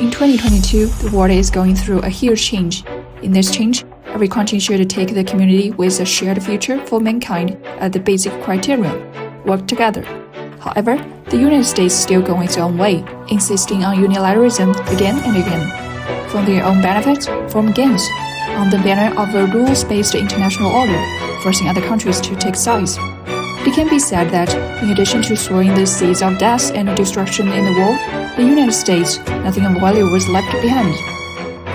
In 2022, the world is going through a huge change. In this change, every country should take the community with a shared future for mankind as the basic criterion. Work together. However, the United States still going its own way, insisting on unilateralism again and again. For their own benefits, form games, on the banner of a rules-based international order, forcing other countries to take sides. It can be said that, in addition to sowing the seeds of death and destruction in the world, the United States, nothing of value was left behind.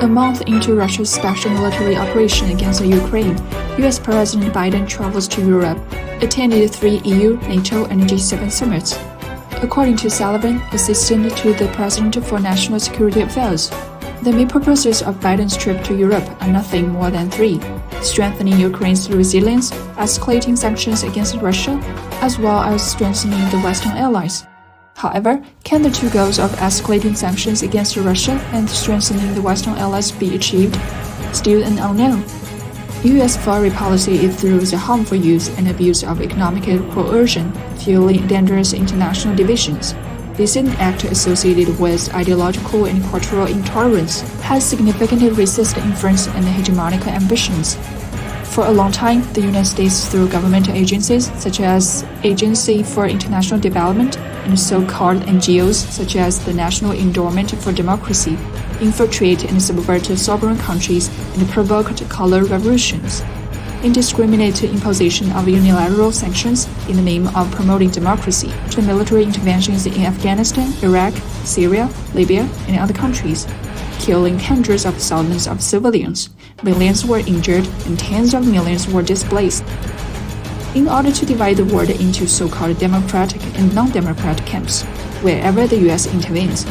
A month into Russia's special military operation against Ukraine, US President Biden travels to Europe, attended 3 EU, NATO, and G7 summits. According to Sullivan, assistant to the President for National Security Affairs, the main purposes of Biden's trip to Europe are nothing more than 3: strengthening Ukraine's resilience, escalating sanctions against Russia, as well as strengthening the Western allies. However, can the two goals of escalating sanctions against Russia and strengthening the Western allies be achieved? Still an unknown. U.S. foreign policy is through the harmful use and abuse of economic coercion, fueling dangerous international divisions. This is an act associated with ideological and cultural intolerance, has significantly resisted influence and hegemonic ambitions. For a long time, the United States, through government agencies such as Agency for International Development and so-called NGOs such as the National Endowment for Democracy, infiltrate and subvert sovereign countries and provoked color revolutions. Indiscriminate imposition of unilateral sanctions in the name of promoting democracy to military interventions in Afghanistan, Iraq, Syria, Libya, and other countries, killing hundreds of thousands of civilians. Millions were injured and tens of millions were displaced. In order to divide the world into so-called democratic and non-democratic camps, wherever the U.S. intervenes,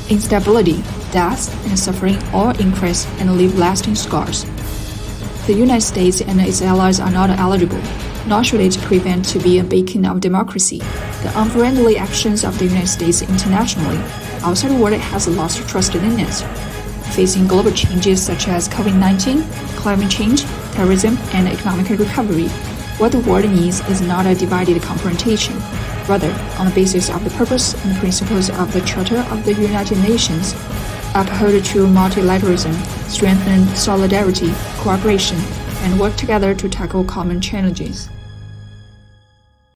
instability, death, and suffering all increase and leave lasting scars. The United States and its allies are not eligible, nor should it prevent to be a beacon of democracy. The unfriendly actions of the United States internationally, outside the world has lost trust in it. Facing global changes such as COVID-19, climate change, terrorism, and economic recovery, what the world needs is not a divided confrontation. Rather, on the basis of the purpose and principles of the Charter of the United Nations, uphold true multilateralism, strengthen solidarity, cooperation, and work together to tackle common challenges.